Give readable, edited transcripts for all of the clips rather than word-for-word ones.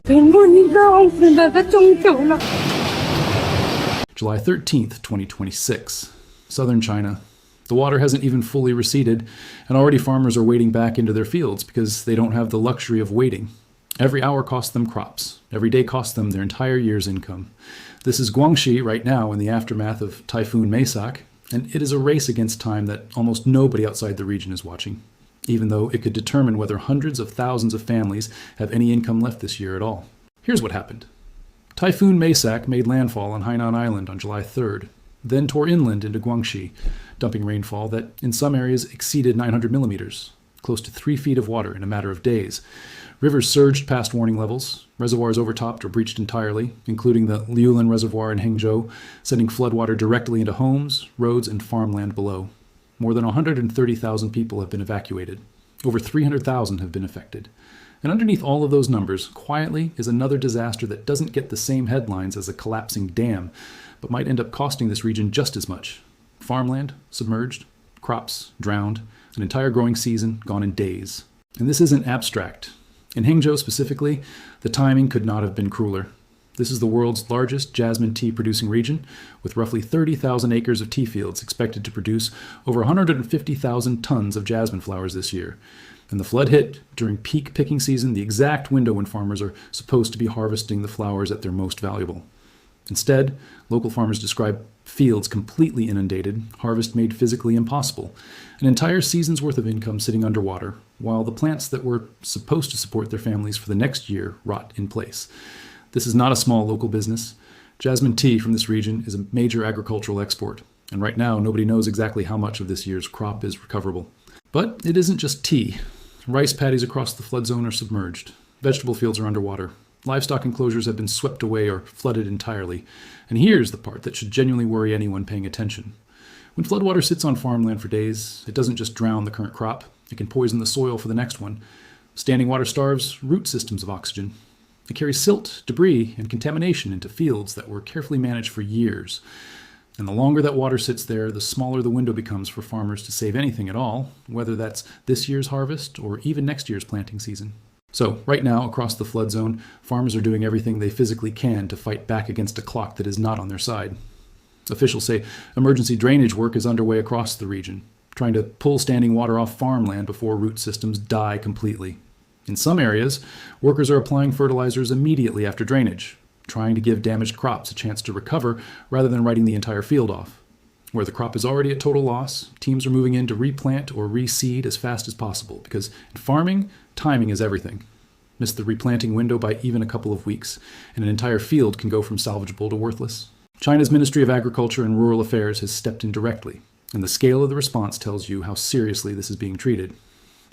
July 13th, 2026. Southern China. The water hasn't even fully receded, and already farmers are wading back into their fields because they don't have the luxury of waiting. Every hour costs them crops. Every day costs them their entire year's income. This is Guangxi right now in the aftermath of Typhoon Maisak, and it is a race against time that almost nobody outside the region is watching, even though it could determine whether hundreds of thousands of families have any income left this year at all. Here's what happened. Typhoon Maisak made landfall on Hainan Island on July 3rd, then tore inland into Guangxi, dumping rainfall that in some areas exceeded 900 millimeters, close to 3 feet of water in a matter of days. Rivers surged past warning levels, reservoirs overtopped or breached entirely, including the Liulan Reservoir in Hangzhou, sending floodwater directly into homes, roads, and farmland below. More than 130,000 people have been evacuated. Over 300,000 have been affected. And underneath all of those numbers, quietly, is another disaster that doesn't get the same headlines as a collapsing dam, but might end up costing this region just as much. Farmland submerged, crops drowned, an entire growing season gone in days. And this isn't abstract. In Hangzhou specifically, the timing could not have been crueler. This is the world's largest jasmine tea producing region, with roughly 30,000 acres of tea fields expected to produce over 150,000 tons of jasmine flowers this year. And the flood hit during peak picking season, the exact window when farmers are supposed to be harvesting the flowers at their most valuable. Instead, local farmers describe fields completely inundated, harvest made physically impossible, an entire season's worth of income sitting underwater, while the plants that were supposed to support their families for the next year rot in place. This is not a small local business. Jasmine tea from this region is a major agricultural export, and right now nobody knows exactly how much of this year's crop is recoverable. But it isn't just tea. Rice paddies across the flood zone are submerged. Vegetable fields are underwater. Livestock enclosures have been swept away or flooded entirely. And here's the part that should genuinely worry anyone paying attention. When floodwater sits on farmland for days, it doesn't just drown the current crop, it can poison the soil for the next one. Standing water starves root systems of oxygen. It carries silt, debris, and contamination into fields that were carefully managed for years. And the longer that water sits there, the smaller the window becomes for farmers to save anything at all, whether that's this year's harvest or even next year's planting season. So, right now, across the flood zone, farmers are doing everything they physically can to fight back against a clock that is not on their side. Officials say emergency drainage work is underway across the region, trying to pull standing water off farmland before root systems die completely. In some areas, workers are applying fertilizers immediately after drainage, trying to give damaged crops a chance to recover rather than writing the entire field off. Where the crop is already at total loss, teams are moving in to replant or reseed as fast as possible, because in farming, timing is everything. Miss the replanting window by even a couple of weeks, and an entire field can go from salvageable to worthless. China's Ministry of Agriculture and Rural Affairs has stepped in directly, and the scale of the response tells you how seriously this is being treated.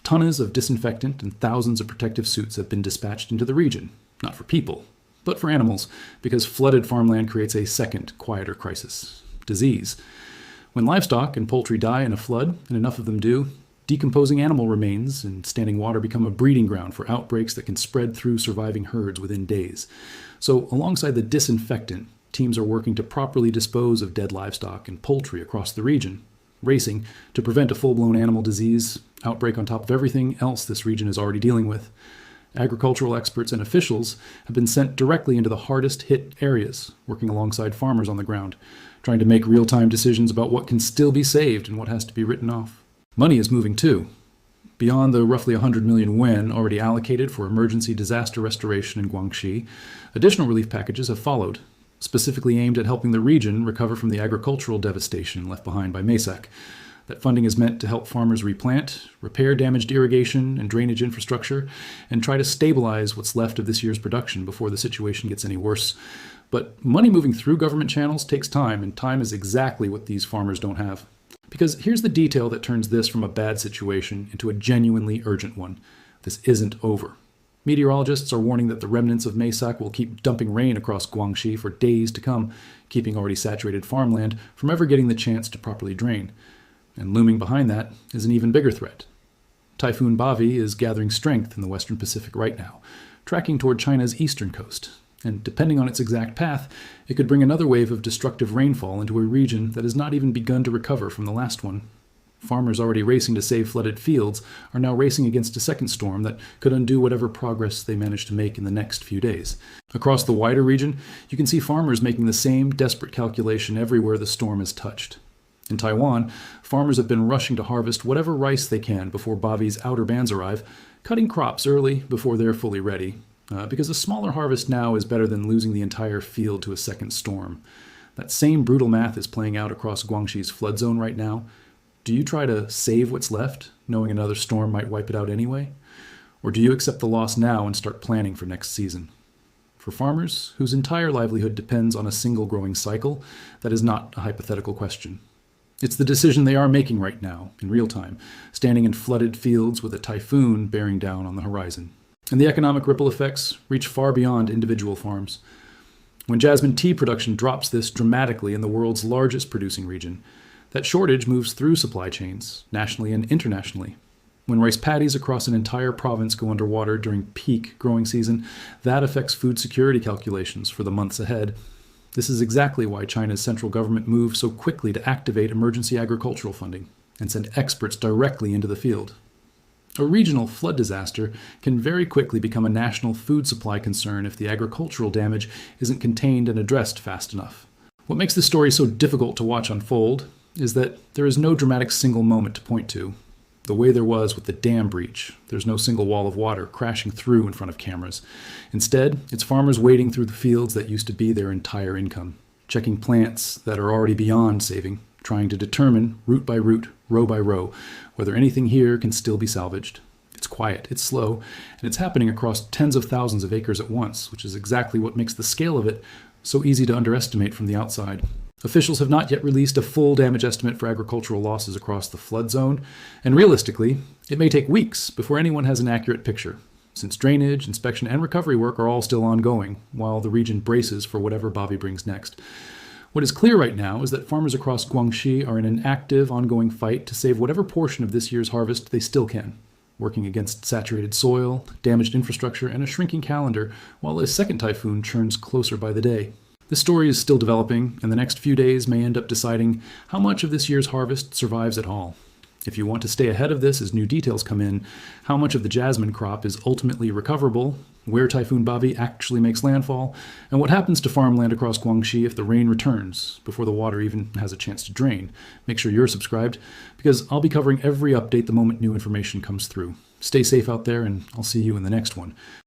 Tons of disinfectant and thousands of protective suits have been dispatched into the region, not for people, but for animals, because flooded farmland creates a second, quieter crisis: disease. When livestock and poultry die in a flood, and enough of them do, decomposing animal remains and standing water become a breeding ground for outbreaks that can spread through surviving herds within days. So, alongside the disinfectant, teams are working to properly dispose of dead livestock and poultry across the region, racing to prevent a full-blown animal disease outbreak on top of everything else this region is already dealing with. Agricultural experts and officials have been sent directly into the hardest hit areas, working alongside farmers on the ground, trying to make real-time decisions about what can still be saved and what has to be written off. Money is moving too. Beyond the roughly 100 million yuan already allocated for emergency disaster restoration in Guangxi, additional relief packages have followed, specifically aimed at helping the region recover from the agricultural devastation left behind by Maisak. That funding is meant to help farmers replant, repair damaged irrigation and drainage infrastructure, and try to stabilize what's left of this year's production before the situation gets any worse. But money moving through government channels takes time, and time is exactly what these farmers don't have. Because here's the detail that turns this from a bad situation into a genuinely urgent one. This isn't over. Meteorologists are warning that the remnants of Maisak will keep dumping rain across Guangxi for days to come, keeping already saturated farmland from ever getting the chance to properly drain. And looming behind that is an even bigger threat. Typhoon Bavi is gathering strength in the western Pacific right now, tracking toward China's eastern coast. And depending on its exact path, it could bring another wave of destructive rainfall into a region that has not even begun to recover from the last one. Farmers already racing to save flooded fields are now racing against a second storm that could undo whatever progress they manage to make in the next few days. Across the wider region, you can see farmers making the same desperate calculation everywhere the storm has touched. In Taiwan, farmers have been rushing to harvest whatever rice they can before Bavi's outer bands arrive, cutting crops early before they're fully ready, because a smaller harvest now is better than losing the entire field to a second storm. That same brutal math is playing out across Guangxi's flood zone right now. Do you try to save what's left, knowing another storm might wipe it out anyway? Or do you accept the loss now and start planning for next season? For farmers, whose entire livelihood depends on a single growing cycle, that is not a hypothetical question. It's the decision they are making right now, in real time, standing in flooded fields with a typhoon bearing down on the horizon. And the economic ripple effects reach far beyond individual farms. When jasmine tea production drops this dramatically in the world's largest producing region, that shortage moves through supply chains, nationally and internationally. When rice paddies across an entire province go underwater during peak growing season, that affects food security calculations for the months ahead. This is exactly why China's central government moved so quickly to activate emergency agricultural funding and send experts directly into the field. A regional flood disaster can very quickly become a national food supply concern if the agricultural damage isn't contained and addressed fast enough. What makes this story so difficult to watch unfold is that there is no dramatic single moment to point to. The way there was with the dam breach, there's no single wall of water crashing through in front of cameras. Instead, it's farmers wading through the fields that used to be their entire income, checking plants that are already beyond saving, trying to determine, root by root, row by row, whether anything here can still be salvaged. It's quiet, it's slow, and it's happening across tens of thousands of acres at once, which is exactly what makes the scale of it so easy to underestimate from the outside. Officials have not yet released a full damage estimate for agricultural losses across the flood zone, and realistically, it may take weeks before anyone has an accurate picture, since drainage, inspection, and recovery work are all still ongoing, while the region braces for whatever Bavi brings next. What is clear right now is that farmers across Guangxi are in an active, ongoing fight to save whatever portion of this year's harvest they still can, working against saturated soil, damaged infrastructure, and a shrinking calendar, while a second typhoon churns closer by the day. This story is still developing, and the next few days may end up deciding how much of this year's harvest survives at all. If you want to stay ahead of this as new details come in, how much of the jasmine crop is ultimately recoverable, where Typhoon Bavi actually makes landfall, and what happens to farmland across Guangxi if the rain returns before the water even has a chance to drain. Make sure you're subscribed, because I'll be covering every update the moment new information comes through. Stay safe out there, and I'll see you in the next one.